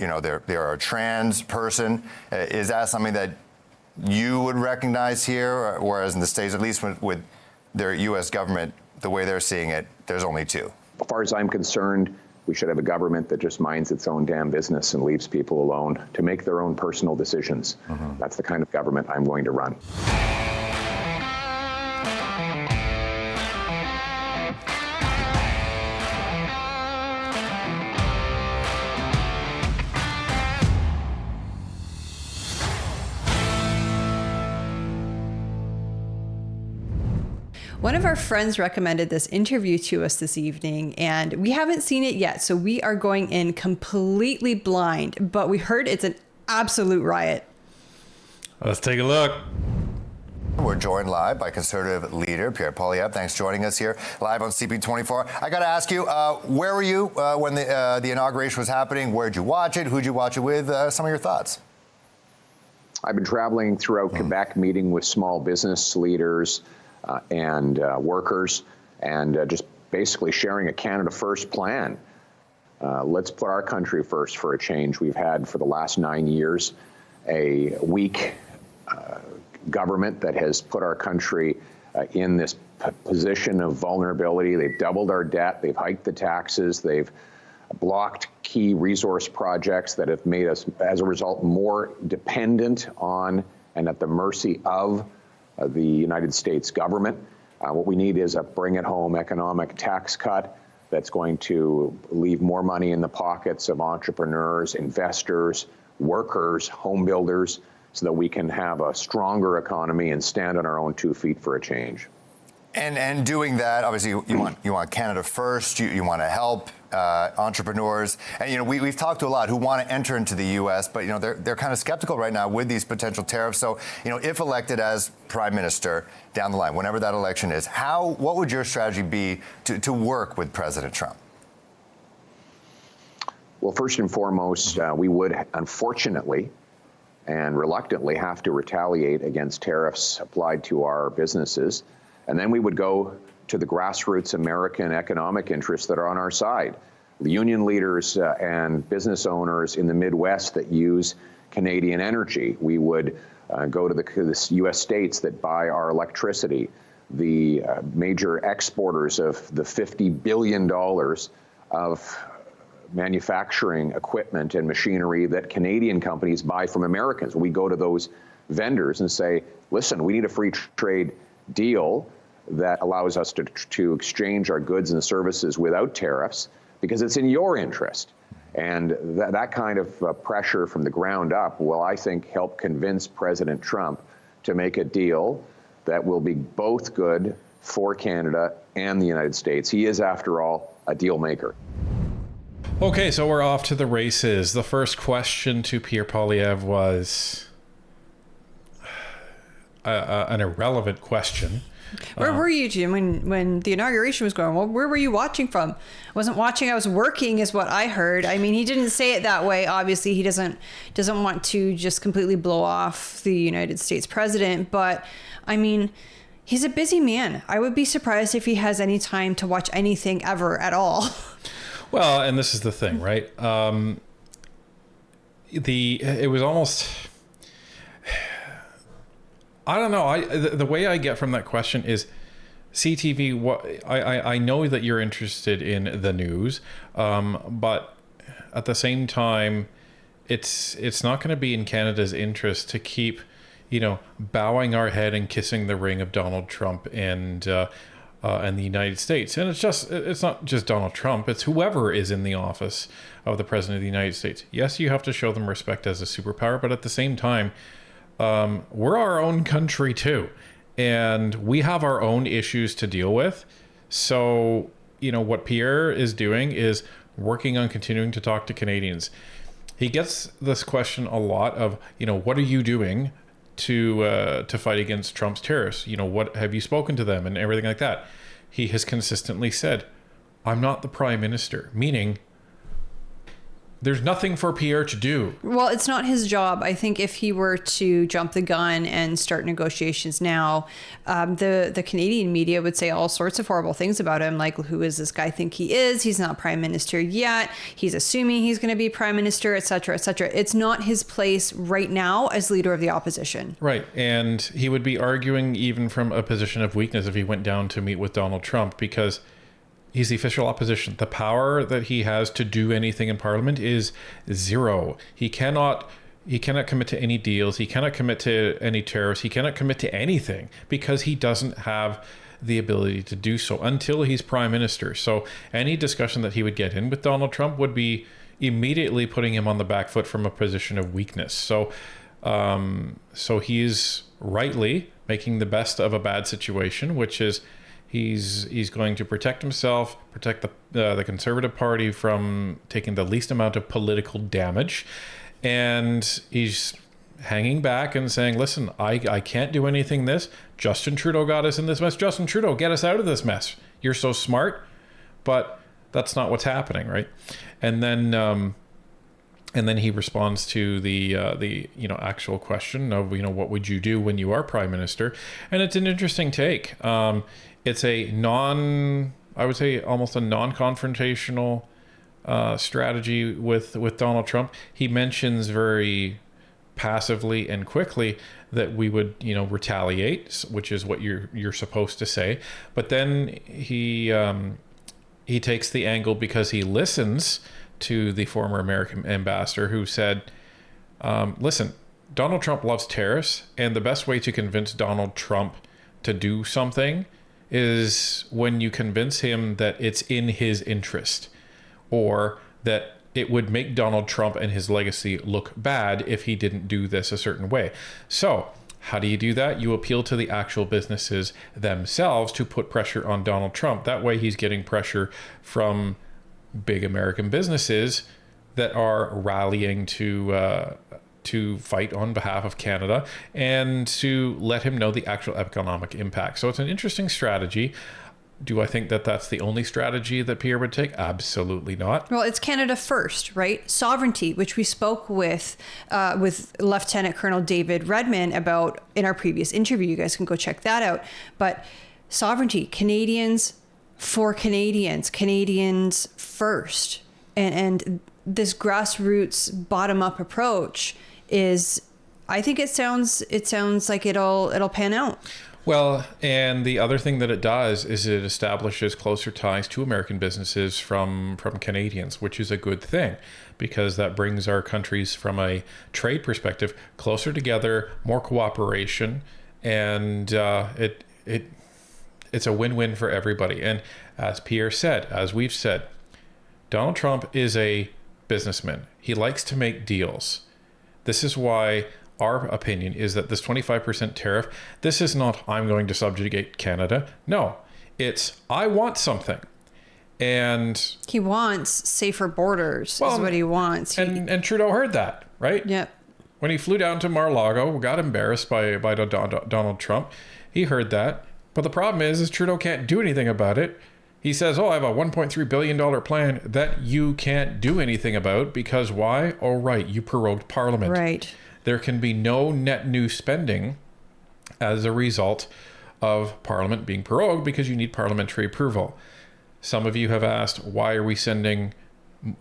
they're a trans person. Is that something that you would recognize here, whereas in the States, at least with their U.S. government, the way they're seeing it, there's only two? As far as I'm concerned, we should have a government that just minds its own damn business and leaves people alone to make their own personal decisions. That's the kind of government I'm going to run. One of our friends recommended this interview to us this evening, and we haven't seen it yet, so we are going in completely blind, but we heard it's an absolute riot. Let's take a look. We're joined live by Conservative leader Pierre Poilievre. Thanks for joining us here live on CP24. I got to ask you, where were you when the inauguration was happening? Where'd you watch it? Who'd you watch it with? Some of your thoughts. I've been traveling throughout Quebec, meeting with small business leaders and workers, and just basically sharing a Canada First plan. Let's put our country first for a change. We've had for the last 9 years a weak government that has put our country in this position of vulnerability. They've doubled our debt, they've hiked the taxes, they've blocked key resource projects that have made us, as a result, more dependent on and at the mercy of the United States government. What we need is a bring-it-home economic tax cut that's going to leave more money in the pockets of entrepreneurs, investors, workers, home builders, so that we can have a stronger economy and stand on our own 2 feet for a change. And doing that, obviously, you want Canada first. You want to help entrepreneurs, and we've talked to a lot who want to enter into the U.S., but they're kind of skeptical right now with these potential tariffs. So if elected as prime minister down the line, whenever that election is, what would your strategy be to work with President Trump? Well, first and foremost, we would unfortunately and reluctantly have to retaliate against tariffs applied to our businesses. And then we would go to the grassroots American economic interests that are on our side. The union leaders and business owners in the Midwest that use Canadian energy. We would go to the U.S. states that buy our electricity, the major exporters of the $50 billion of manufacturing equipment and machinery that Canadian companies buy from Americans. We go to those vendors and say, listen, we need a free trade deal that allows us to exchange our goods and services without tariffs, because it's in your interest. And that kind of pressure from the ground up will, I think, help convince President Trump to make a deal that will be both good for Canada and the United States. He is, after all, a deal maker. Okay, so we're off to the races. The first question to Pierre Poilievre was an irrelevant question. Where were you, Jim, when the inauguration was going? Well, where were you watching from? I wasn't watching, I was working, is what I heard. I mean, he didn't say it that way. Obviously, he doesn't want to just completely blow off the United States president. But, I mean, he's a busy man. I would be surprised if he has any time to watch anything ever at all. Well, and this is the thing, right? It was almost... I don't know. The way I get from that question is, CTV. I know that you're interested in the news, but at the same time, it's not going to be in Canada's interest to keep, bowing our head and kissing the ring of Donald Trump and the United States. And it's not just Donald Trump. It's whoever is in the office of the president of the United States. Yes, you have to show them respect as a superpower, but at the same time, we're our own country too, and we have our own issues to deal with. So, what Pierre is doing is working on continuing to talk to Canadians. He gets this question a lot of, what are you doing to fight against Trump's tariffs? What have you spoken to them and everything like that? He has consistently said, I'm not the prime minister, meaning there's nothing for Pierre to do. Well, it's not his job. I think if he were to jump the gun and start negotiations now, the Canadian media would say all sorts of horrible things about him, like, who is this guy think he is? He's not prime minister yet. He's assuming he's going to be prime minister, et cetera, et cetera. It's not his place right now as leader of the opposition. Right. And he would be arguing even from a position of weakness if he went down to meet with Donald Trump, because he's the official opposition. The power that he has to do anything in Parliament is zero. He cannot commit to any deals. He cannot commit to any tariffs. He cannot commit to anything because he doesn't have the ability to do so until he's prime minister. So any discussion that he would get in with Donald Trump would be immediately putting him on the back foot from a position of weakness. So he's rightly making the best of a bad situation, which is he's going to protect himself, protect the Conservative Party from taking the least amount of political damage, and he's hanging back and saying, listen, I can't do anything this. Justin Trudeau got us in this mess. Justin Trudeau, get us out of this mess. You're so smart, but that's not what's happening, right? And then he responds to the actual question of, what would you do when you are prime minister? And it's an interesting take. It's I would say almost a non-confrontational strategy with Donald Trump. He mentions very passively and quickly that we would, retaliate, which is what you're supposed to say. But then he takes the angle because he listens to the former American ambassador who said, listen, Donald Trump loves tariffs, and the best way to convince Donald Trump to do something is when you convince him that it's in his interest, or that it would make Donald Trump and his legacy look bad if he didn't do this a certain way. So how do you do that? You appeal to the actual businesses themselves to put pressure on Donald Trump. That way he's getting pressure from big American businesses that are rallying to fight on behalf of Canada and to let him know the actual economic impact. So it's an interesting strategy. Do I think that that's the only strategy that Pierre would take? Absolutely not. Well, it's Canada first, right? Sovereignty, which we spoke with Lieutenant Colonel David Redman about in our previous interview. You guys can go check that out. But sovereignty, Canadians for Canadians, Canadians first. And this grassroots bottom-up approach is, I think it sounds like it'll pan out. Well, and the other thing that it does is it establishes closer ties to American businesses from Canadians, which is a good thing, because that brings our countries from a trade perspective closer together, more cooperation, and it's a win-win for everybody. And as Pierre said, as we've said, Donald Trump is a businessman. He likes to make deals. This is why our opinion is that this 25% tariff, this is not, I'm going to subjugate Canada. No, it's, I want something. And he wants safer borders, is what he wants. And Trudeau heard that, right? Yep. When he flew down to Mar-a-Lago, got embarrassed by Donald Trump, he heard that. But the problem is Trudeau can't do anything about it. He says, I have a $1.3 billion plan that you can't do anything about because why? Oh, right, you prorogued Parliament. Right. There can be no net new spending as a result of Parliament being prorogued because you need parliamentary approval. Some of you have asked, why are we sending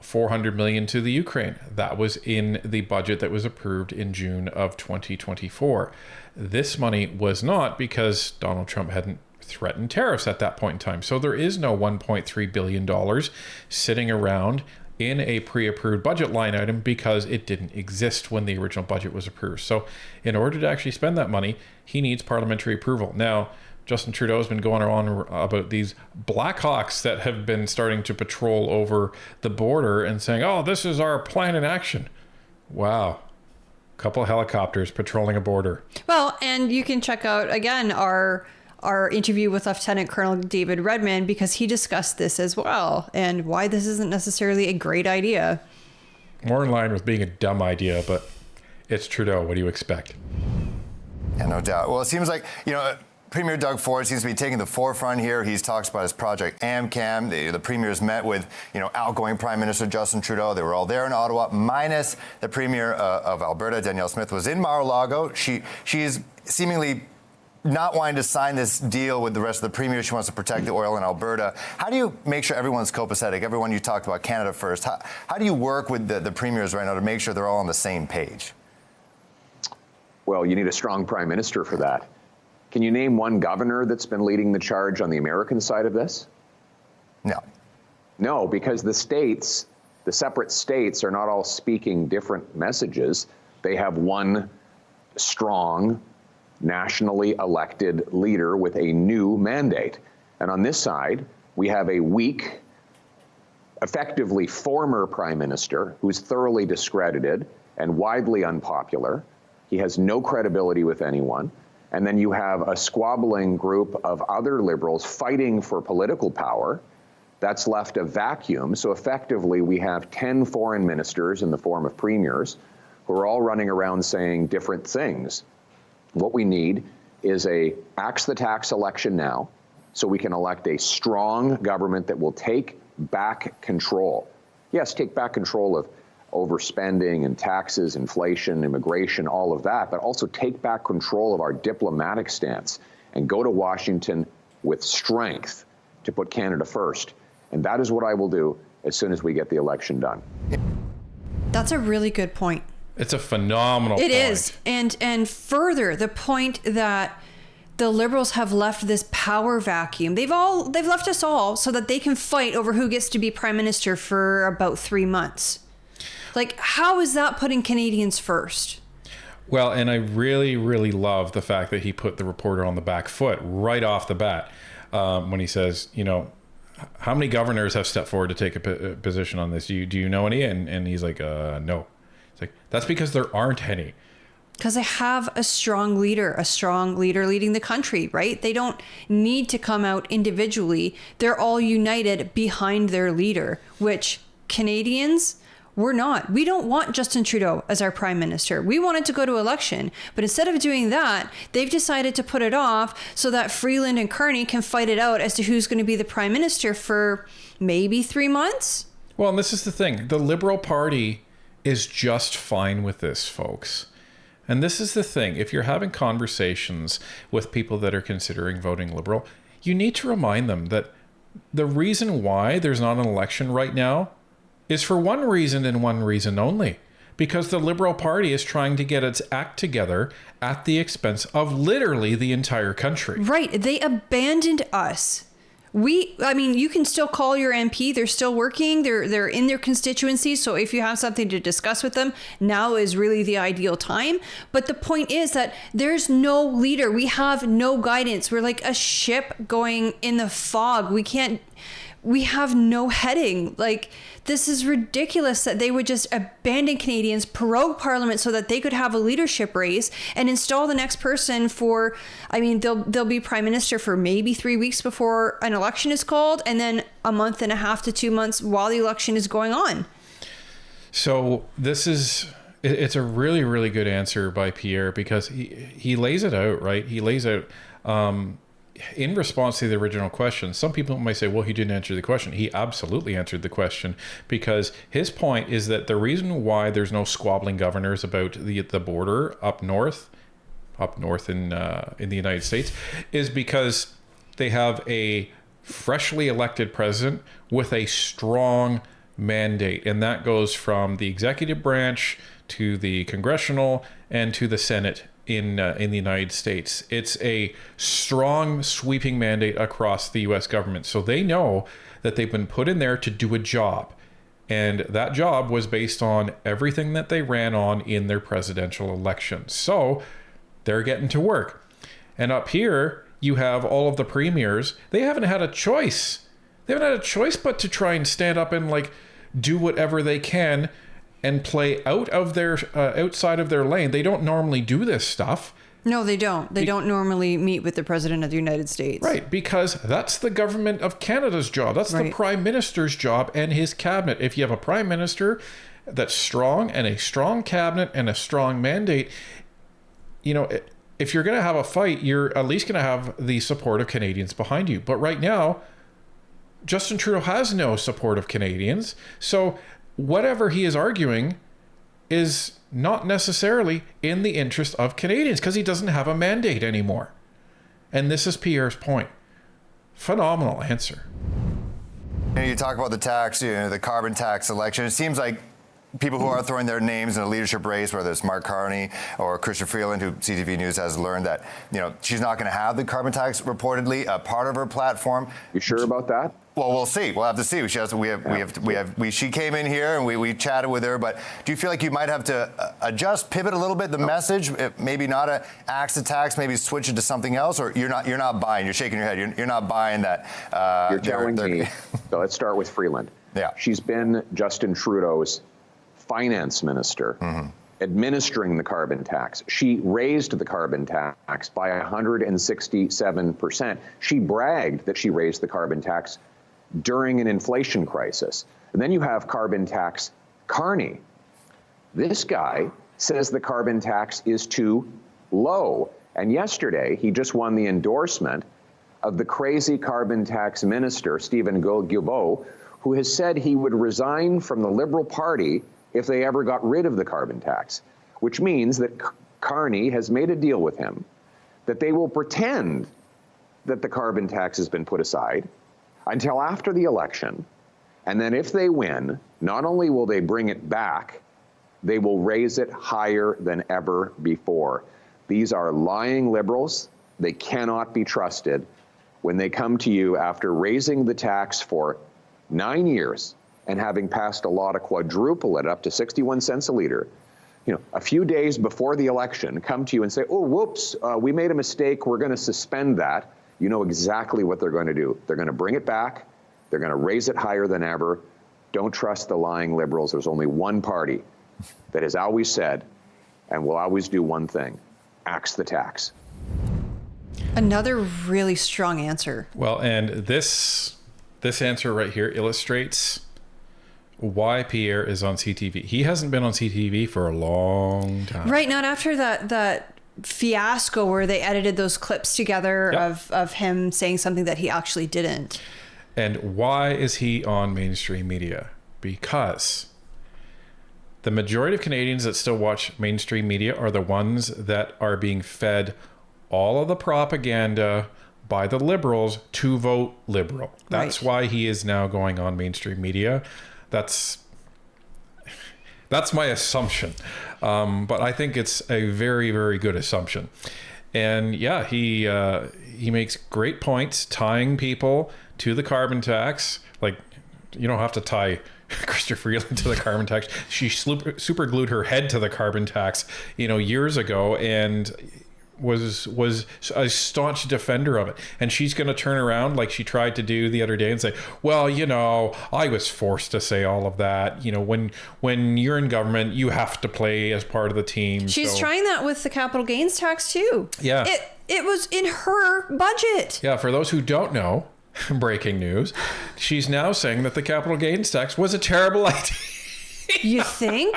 $400 million to the Ukraine? That was in the budget that was approved in June of 2024. This money was not, because Donald Trump hadn't threatened tariffs at that point in time. So there is no $1.3 billion sitting around in a pre-approved budget line item because it didn't exist when the original budget was approved. So in order to actually spend that money, he needs parliamentary approval. Now, Justin Trudeau has been going on about these Blackhawks that have been starting to patrol over the border and saying, this is our plan in action. Wow. Couple of helicopters patrolling a border. Well, and you can check out, again, our interview with Lieutenant Colonel David Redman, because he discussed this as well and why this isn't necessarily a great idea. More in line with being a dumb idea, but it's Trudeau. What do you expect? Yeah, no doubt. Well, it seems like, Premier Doug Ford seems to be taking the forefront here. He's talked about his project AmCam. The premiers met with, outgoing Prime Minister Justin Trudeau. They were all there in Ottawa, minus the Premier of Alberta, Danielle Smith, was in Mar-a-Lago. She's seemingly not wanting to sign this deal with the rest of the premiers. She wants to protect the oil in Alberta. How do you make sure everyone's copacetic? Everyone, you talked about Canada first. How do you work with the premiers right now to make sure they're all on the same page? Well, you need a strong prime minister for that. Can you name one governor that's been leading the charge on the American side of this? No. No, because the states, the separate states, are not all speaking different messages. They have one strong, nationally elected leader with a new mandate. And on this side, we have a weak, effectively former prime minister who's thoroughly discredited and widely unpopular. He has no credibility with anyone. And then you have a squabbling group of other Liberals fighting for political power. That's left a vacuum. So effectively, we have 10 foreign ministers in the form of premiers who are all running around saying different things. What we need is a axe the tax election now, so we can elect a strong government that will take back control. Yes, take back control of overspending and taxes, inflation, immigration, all of that, but also take back control of our diplomatic stance and go to Washington with strength to put Canada first. And that is what I will do as soon as we get the election done. That's a really good point. It's a phenomenal point. It is. And further, the point that the Liberals have left this power vacuum. They've left us all so that they can fight over who gets to be prime minister for about 3 months. Like, how is that putting Canadians first? Well, and I really, really love the fact that he put the reporter on the back foot right off the bat when he says, how many governors have stepped forward to take a position on this? Do you know any? And he's like, no. It's like, that's because there aren't any. Because they have a strong leader leading the country, right? They don't need to come out individually. They're all united behind their leader, which Canadians, we're not. We don't want Justin Trudeau as our prime minister. We wanted to go to election, but instead of doing that, they've decided to put it off so that Freeland and Carney can fight it out as to who's going to be the prime minister for maybe 3 months. Well, and this is the thing. The Liberal Party is just fine with this, folks. And this is the thing. If you're having conversations with people that are considering voting Liberal, you need to remind them that the reason why there's not an election right now is for one reason and one reason only. Because the Liberal Party is trying to get its act together at the expense of literally the entire country. Right. They abandoned us. You can still call your MP. They're still working. They're in their constituency. So if you have something to discuss with them, now is really the ideal time. But the point is that there's no leader. We have no guidance. We're like a ship going in the fog. We have no heading. Like, this is ridiculous that they would just abandon Canadians, prorogue Parliament so that they could have a leadership race and install the next person for, they'll be prime minister for maybe 3 weeks before an election is called, and then a month and a half to 2 months while the election is going on. So it's a really, really good answer by Pierre, because he lays it out, right? He lays out, in response to the original question. Some people might say, well, he didn't answer the question. He absolutely answered the question, because his point is that the reason why there's no squabbling governors about the border up north in the United States is because they have a freshly elected president with a strong mandate. And that goes from the executive branch to the congressional and to the Senate in the United States. It's a strong, sweeping mandate across the U.S. government. So they know that they've been put in there to do a job. And that job was based on everything that they ran on in their presidential election. So they're getting to work. And up here, you have all of the premiers. They haven't had a choice. They haven't had a choice but to try and stand up and do whatever they can and play out of their outside of their lane. They don't normally do this stuff. No, they don't. They don't normally meet with the President of the United States. Right, because that's the government of Canada's job. That's the Prime Minister's job and his cabinet. If you have a Prime Minister that's strong and a strong cabinet and a strong mandate, it's if you're going to have a fight, you're at least going to have the support of Canadians behind you. But right now, Justin Trudeau has no support of Canadians. So whatever he is arguing is not necessarily in the interest of Canadians because he doesn't have a mandate anymore. And this is Pierre's point. Phenomenal answer. And you talk about the tax, the carbon tax election. It seems like people who are throwing their names in a leadership race, whether it's Mark Carney or Chrystia Freeland, who CTV News has learned that, she's not going to have the carbon tax reportedly a part of her platform. You sure about that? Well, we'll see. We'll have to see. She came in here and we chatted with her. But do you feel like you might have to pivot a little bit the message? Maybe not a axe the tax, maybe switch it to something else, or you're not buying. You're shaking your head. You're not buying that. You're telling me. So let's start with Freeland. Yeah. She's been Justin Trudeau's finance minister, administering the carbon tax. She raised the carbon tax by 167%. She bragged that she raised the carbon tax during an inflation crisis. And then you have carbon tax Carney. This guy says the carbon tax is too low. And yesterday, he just won the endorsement of the crazy carbon tax minister, Stephen Guilbeault, who has said he would resign from the Liberal Party if they ever got rid of the carbon tax, which means that Carney has made a deal with him that they will pretend that the carbon tax has been put aside until after the election. And then if they win, not only will they bring it back, they will raise it higher than ever before. These are lying Liberals. They cannot be trusted when they come to you after raising the tax for 9 years and having passed a law to quadruple it up to 61 cents a liter. A few days before the election, come to you and say, oh, whoops, we made a mistake. We're going to suspend that. You know exactly what they're going to do. They're going to bring it back. They're going to raise it higher than ever. Don't trust the lying Liberals. There's only one party that has always said and will always do one thing: axe the tax. Another really strong answer. Well, and this answer right here illustrates why Pierre is on CTV. He hasn't been on CTV for a long time. Right, not after that fiasco where they edited those clips together of him saying something that he actually didn't. And why is he on mainstream media? Because the majority of Canadians that still watch mainstream media are the ones that are being fed all of the propaganda by the Liberals to vote Liberal. That's why he is now going on mainstream media. That's my assumption. But I think it's a very, very good assumption. And yeah, he makes great points tying people to the carbon tax. Like, you don't have to tie Chrystia Freeland to the carbon tax. She super glued her head to the carbon tax, years ago, and was a staunch defender of it. And she's going to turn around like she tried to do the other day and say, well, I was forced to say all of that. When you're in government, you have to play as part of the team. She's trying that with the capital gains tax too. Yeah. It was in her budget. Yeah, for those who don't know, breaking news, she's now saying that the capital gains tax was a terrible idea. You think?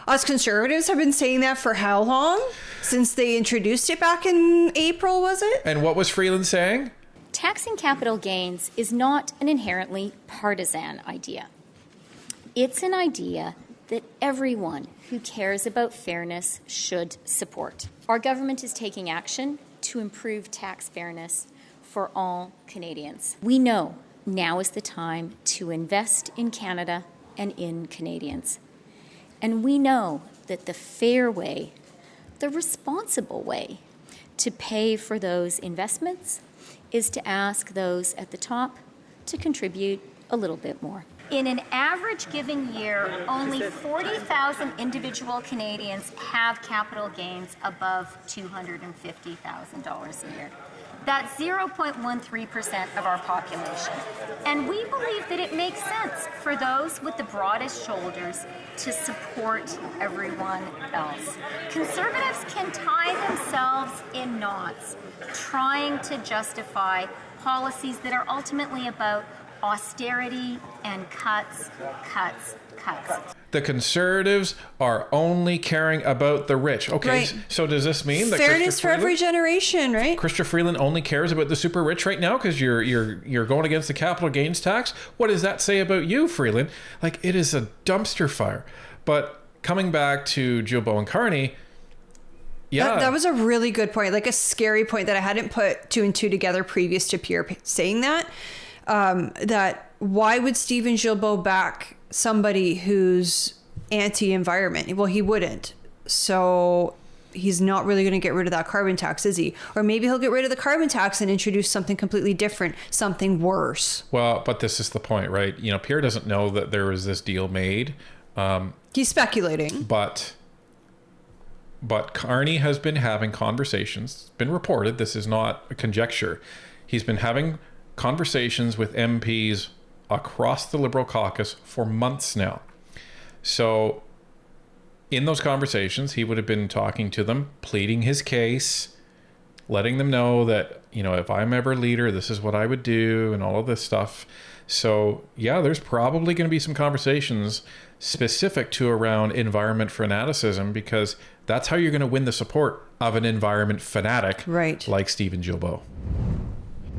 Us conservatives have been saying that for how long? Since they introduced it back in April, was it? And what was Freeland saying? Taxing capital gains is not an inherently partisan idea. It's an idea that everyone who cares about fairness should support. Our government is taking action to improve tax fairness for all Canadians. We know now is the time to invest in Canada and in Canadians. And we know that the fair way, the responsible way to pay for those investments is to ask those at the top to contribute a little bit more. In an average given year, only 40,000 individual Canadians have capital gains above $250,000 a year. That's 0.13% of our population. And we believe that it makes sense for those with the broadest shoulders to support everyone else. Conservatives can tie themselves in knots trying to justify policies that are ultimately about austerity and cuts. The Conservatives are only caring about the rich. Okay, Right. so does this mean that Fairness for every generation, right? Christopher Freeland only cares about the super rich right now because you're going against the capital gains tax? What does that say about you, Freeland? Like, it is a dumpster fire. But coming back to Jilbo and Carney, yeah, That was a really good point, like a scary point that I hadn't put two and two together previous to Pierre saying that. That why would Stephen Gilbo back somebody who's anti-environment? Well, he wouldn't. So he's not really going to get rid of that carbon tax, is he? Or maybe he'll get rid of the carbon tax and introduce something completely different, something worse. well, but this is the point, right? You know, Pierre doesn't know that there was this deal made. He's speculating. But Carney has been having conversations. It's been reported. This is not a conjecture. He's been having conversations with MPs across the Liberal caucus for months now. So in those conversations, he would have been talking to them, pleading his case, letting them know that, you know, if I'm ever leader, this is what I would do and all of this stuff. So yeah, there's probably going to be some conversations specific to around environment fanaticism, because that's how you're going to win the support of an environment fanatic, Right. like Stephen Gilbo.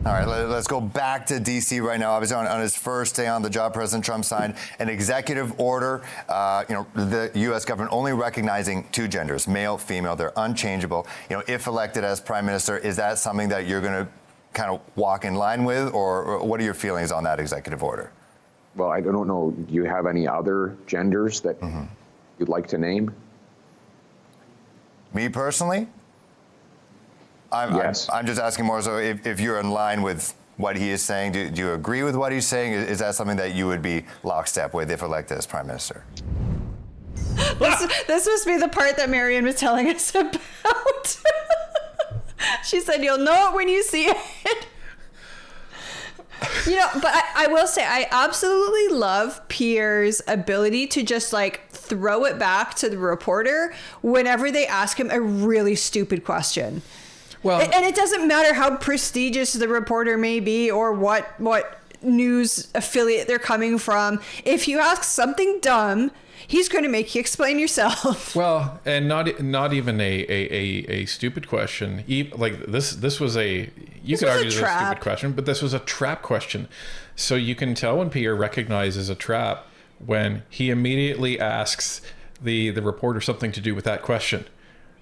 All right, let's go back to D.C. right now. Obviously, on his first day on the job, President Trump signed an executive order, the U.S. government only recognizing two genders, male, female. They're unchangeable. You know, if elected as prime minister, is that something that you're going to kind of walk in line with, or what are your feelings on that executive order? Well, I don't know. Do you have any other genders that you'd like to name? Me personally? Yes. I'm just asking more so if you're in line with what he is saying. Do you agree with what he's saying? Is that something that you would be lockstep with if elected as prime minister? This must be the part that Marion was telling us about. She said, you'll know it when you see it. You know, but I will say, I absolutely love Pierre's ability to just like throw it back to the reporter whenever they ask him a really stupid question. Well, And it doesn't matter how prestigious the reporter may be or what news affiliate they're coming from. If you ask something dumb, he's going to make you explain yourself. well, and not even a stupid question. Like this was a, you could argue this is a stupid question, but this was a trap question. So you can tell when Pierre recognizes a trap when he immediately asks the reporter something to do with that question.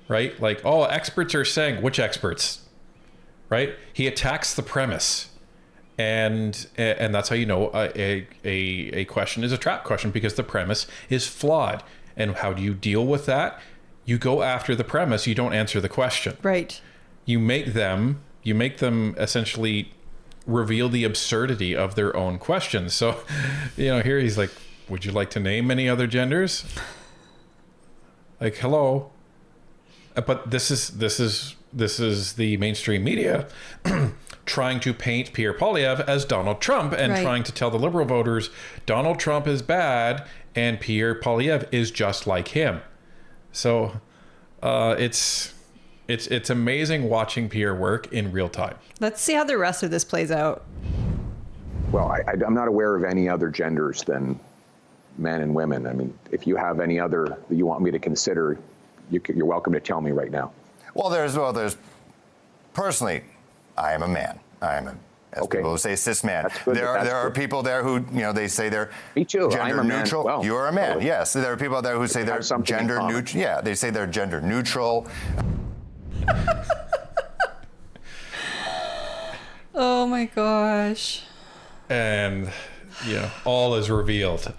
Right? Like, oh, experts are saying, which experts? Right? He attacks the premise. And that's how you know a question is a trap question, because the premise is flawed. And how do you deal with that? You go after the premise, you don't answer the question. Right. You make them essentially reveal the absurdity of their own questions. So, you know, here he's like, would you like to name any other genders? Like, hello. But this is the mainstream media trying to paint Pierre Poilievre as Donald Trump and Right. trying to tell the Liberal voters Donald Trump is bad and Pierre Poilievre is just like him. So it's amazing watching Pierre work in real time. Let's see how the rest of this plays out. Well, I'm not aware of any other genders than men and women. I mean, if you have any other that you want me to consider, you're welcome to tell me right now. Well, there's personally, I am a man. I am as Okay. people say, cis man. That's good. There That's are good. people there who, you know, they say they're Me too. gender I'm a man neutral. as well. You're a man. Totally. Yes. There are people there who say they're have something in gender common. neutral. Yeah, they say they're gender neutral. Oh my gosh. And, you know, all is revealed.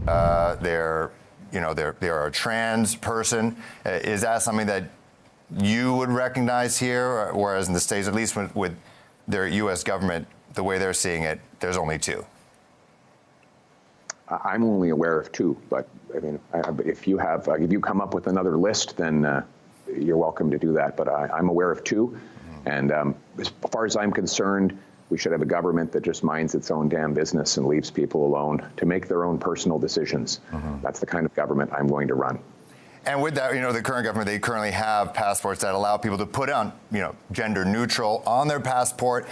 They're a trans person. Is that something that you would recognize here, whereas in the States, at least with their U.S. government, the way they're seeing it, there's only two? I'm only aware of two, but I mean, if you come up with another list, then you're welcome to do that. But I'm aware of two, and as far as I'm concerned, we should have a government that just minds its own damn business and leaves people alone to make their own personal decisions. That's the kind of government I'm going to run. And with that, you know, the current government, they currently have passports that allow people to put on, you know, gender neutral on their passport.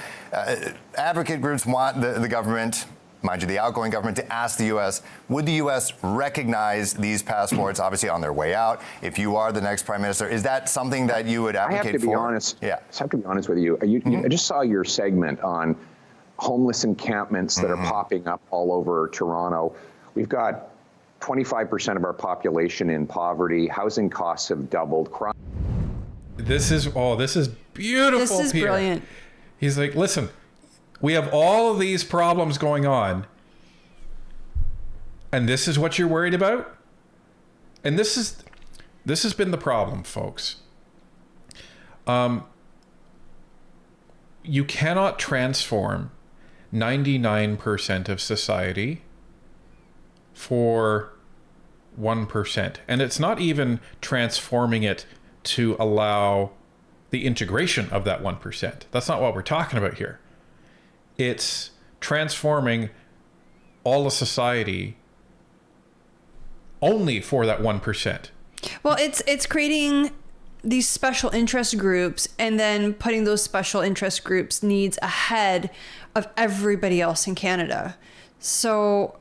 Advocate groups want the government mind you, the outgoing government to ask the U.S., would the U.S. recognize these passports, obviously on their way out, if you are the next prime minister? Is that something that you would advocate for? I have to be honest. Yeah. I have to be honest with you. I just saw your segment on homeless encampments that are popping up all over Toronto. We've got 25% of our population in poverty. Housing costs have doubled. Crime. This is beautiful. This is Pierre. brilliant. He's like, listen, we have all of these problems going on, and this is what you're worried about? And this has been the problem, folks. You cannot transform 99% of society for 1%. And it's not even transforming it to allow the integration of that 1%. That's not what we're talking about here. It's transforming all of society only for that 1%. Well, it's creating these special interest groups and then putting those special interest groups' needs ahead of everybody else in Canada. So,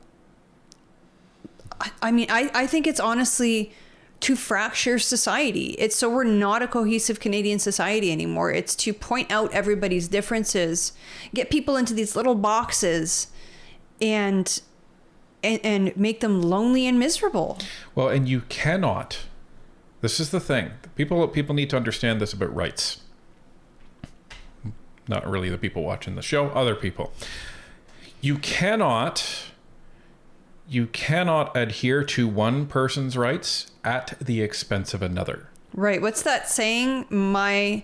I mean, I think it's honestly to fracture society. It's so we're not a cohesive Canadian society anymore. It's to point out everybody's differences, get people into these little boxes, and make them lonely and miserable. Well, and you cannot. This is the thing. People need to understand this about rights. Not really the people watching the show, other people. You cannot adhere to one person's rights at the expense of another. Right. What's that saying? My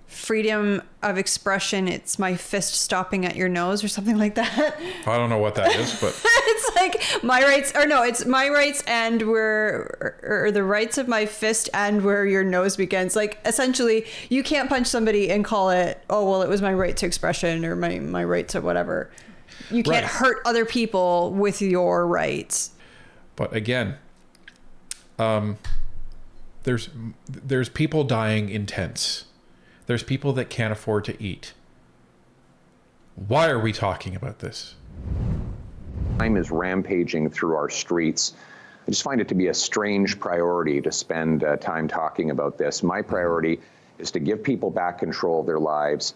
freedom of expression, it's my fist stopping at your nose or something like that. I don't know what that is, but It's like my rights, or no, it's my rights and or the rights of my fist and where your nose begins. Like essentially you can't punch somebody and call it, oh, well, it was my right to expression or my right to whatever. You can't hurt other people with your rights. But again, there's people dying in tents. There's people that can't afford to eat. Why are we talking about this? Crime is rampaging through our streets. I just find it to be a strange priority to spend time talking about this. My priority is to give people back control of their lives,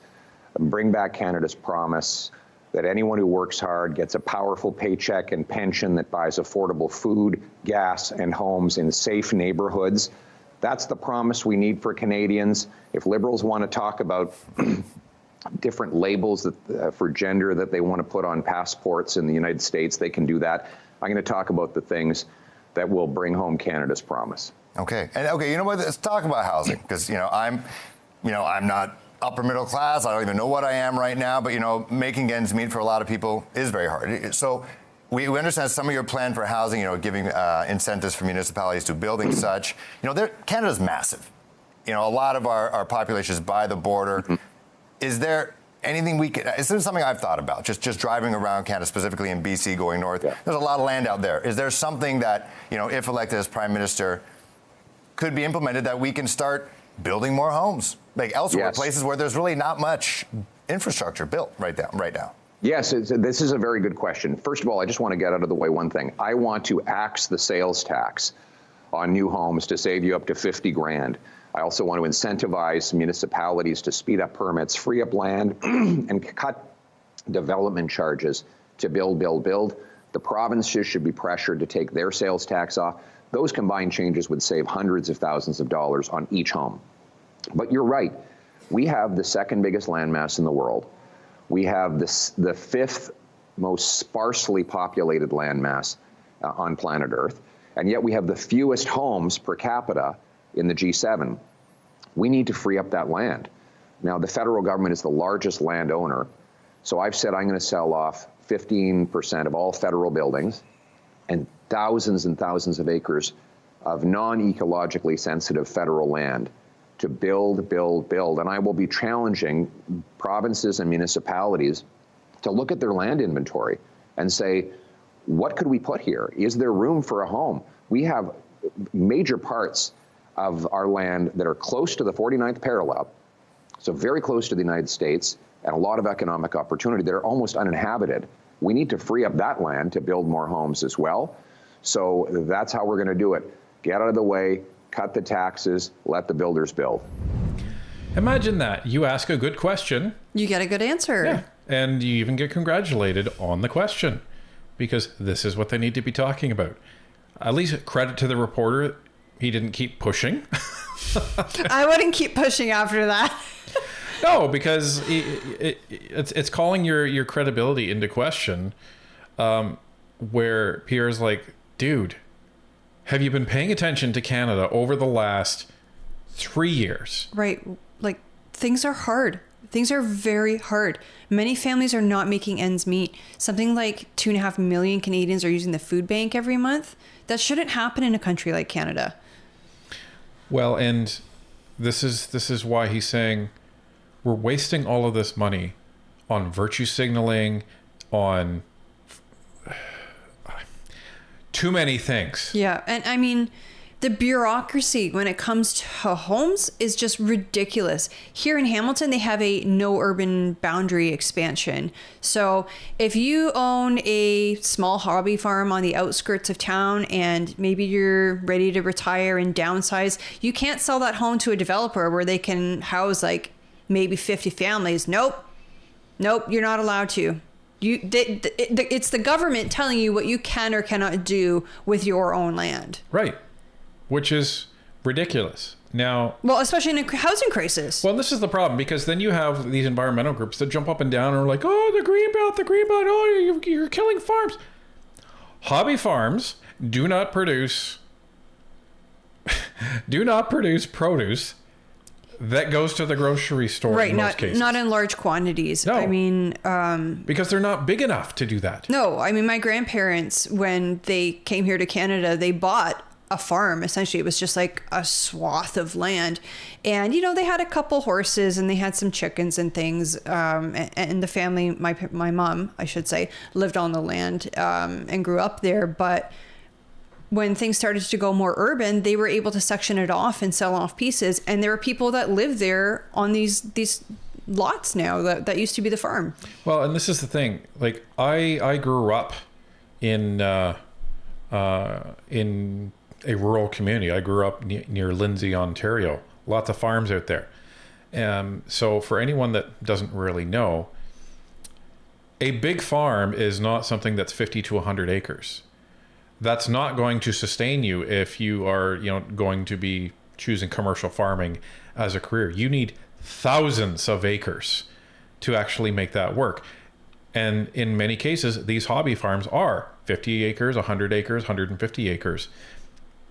bring back Canada's promise that anyone who works hard gets a powerful paycheck and pension that buys affordable food, gas, and homes in safe neighborhoods. That's the promise we need for Canadians. If Liberals want to talk about different labels that, for gender that they want to put on passports in the United States, they can do that. I'm going to talk about the things that will bring home Canada's promise. Okay. And okay, you know what? Let's talk about housing, because I'm not upper middle class. I don't even know what I am right now, but making ends meet for a lot of people is very hard. So we understand some of your plan for housing, giving incentives for municipalities to building such. Canada's massive. A lot of our population is by the border. Mm-hmm. Is there anything we could? This is something I've thought about. Just driving around Canada, specifically in BC, going north. Yeah. There's a lot of land out there. Is there something that if elected as prime minister, could be implemented that we can start building more homes, like elsewhere, yes, places where there's really not much infrastructure built right now? Yes, this is a very good question. First of all, I just want to get out of the way one thing. I want to axe the sales tax on new homes to save you up to $50,000. I also want to incentivize municipalities to speed up permits, free up land, and cut development charges to build. The provinces should be pressured to take their sales tax off. Those combined changes would save hundreds of thousands of dollars on each home. But you're right. We have the second biggest landmass in the world. We have the fifth most sparsely populated landmass on planet Earth, and yet we have the fewest homes per capita in the G7. We need to free up that land. Now, the federal government is the largest landowner, so I've said I'm going to sell off 15% of all federal buildings and thousands of acres of non-ecologically sensitive federal land to build. And I will be challenging provinces and municipalities to look at their land inventory and say, what could we put here? Is there room for a home? We have major parts of our land that are close to the 49th parallel, so very close to the United States, and a lot of economic opportunity that are almost uninhabited. We need to free up that land to build more homes as well. So that's how we're going to do it. Get out of the way, cut the taxes, let the builders build. Imagine that. You ask a good question. You get a good answer. Yeah. And you even get congratulated on the question, because this is what they need to be talking about. At least credit to the reporter. He didn't keep pushing. I wouldn't keep pushing after that. No, because it's calling your credibility into question, where Pierre's like, dude, have you been paying attention to Canada over the last 3 years? Right. Like, things are hard. Things are very hard. Many families are not making ends meet. Something like 2.5 million Canadians are using the food bank every month. That shouldn't happen in a country like Canada. Well, and this is why he's saying we're wasting all of this money on virtue signaling, on too many things. Yeah. And I mean, the bureaucracy when it comes to homes is just ridiculous. Here in Hamilton, they have a no urban boundary expansion. So if you own a small hobby farm on the outskirts of town and maybe you're ready to retire and downsize, you can't sell that home to a developer where they can house like maybe 50 families. Nope, you're not allowed to. It's the government telling you what you can or cannot do with your own land. Right. Which is ridiculous. Now, well, especially in a housing crisis. Well, this is the problem, because then you have these environmental groups that jump up and down and are like, oh, the green belt, oh, you're killing farms. Hobby farms do not produce produce that goes to the grocery store, right? in most cases. Not in large quantities. No. I mean, because they're not big enough to do that. No, I mean, my grandparents, when they came here to Canada, they bought a farm. Essentially, it was just like a swath of land, and they had a couple horses and they had some chickens and things, and the family, my mom, I should say, lived on the land and grew up there. But when things started to go more urban, they were able to section it off and sell off pieces, and there are people that live there on these lots now that used to be the farm. Well, and this is the thing, like I grew up in a rural community. I grew up near Lindsay, Ontario. Lots of farms out there. So for anyone that doesn't really know, a big farm is not something that's 50 to 100 acres. That's not going to sustain you if you are, going to be choosing commercial farming as a career. You need thousands of acres to actually make that work. And in many cases, these hobby farms are 50 acres, 100 acres, 150 acres.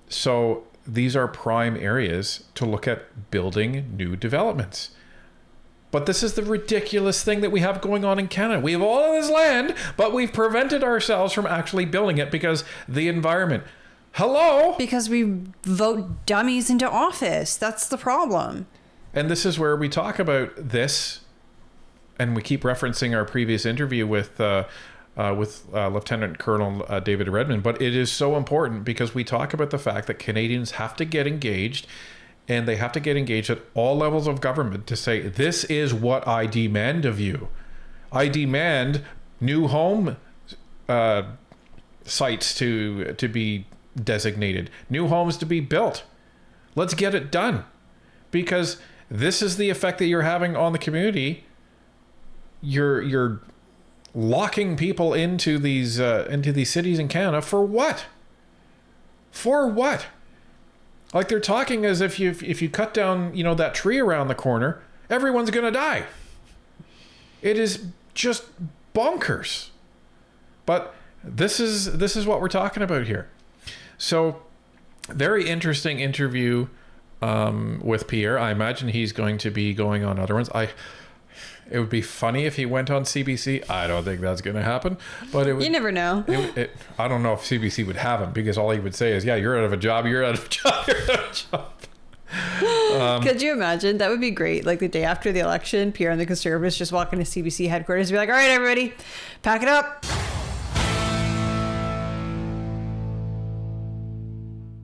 So these are prime areas to look at building new developments. But this is the ridiculous thing that we have going on in Canada. We have all of this land, but we've prevented ourselves from actually building it because the environment. Hello? Because we vote dummies into office. That's the problem. And this is where we talk about this, and we keep referencing our previous interview with Lieutenant Colonel David Redmond, but it is so important because we talk about the fact that Canadians have to get engaged, and they have to get engaged at all levels of government to say, this is what I demand of you. I demand new home sites to be designated, new homes to be built. Let's get it done, because this is the effect that you're having on the community. You're locking people into these cities in Canada for what? For what? Like, they're talking as if you cut down, that tree around the corner, everyone's going to die. It is just bonkers. But this is what we're talking about here. So, very interesting interview with Pierre. I imagine he's going to be going on other ones. It would be funny if he went on CBC. I don't think that's going to happen, but you never know. I don't know if CBC would have him, because all he would say is, "Yeah, you're out of a job. You're out of a job. You're out of a job." Could you imagine? That would be great. Like the day after the election, Pierre and the Conservatives just walk into CBC headquarters and be like, "All right, everybody, pack it up.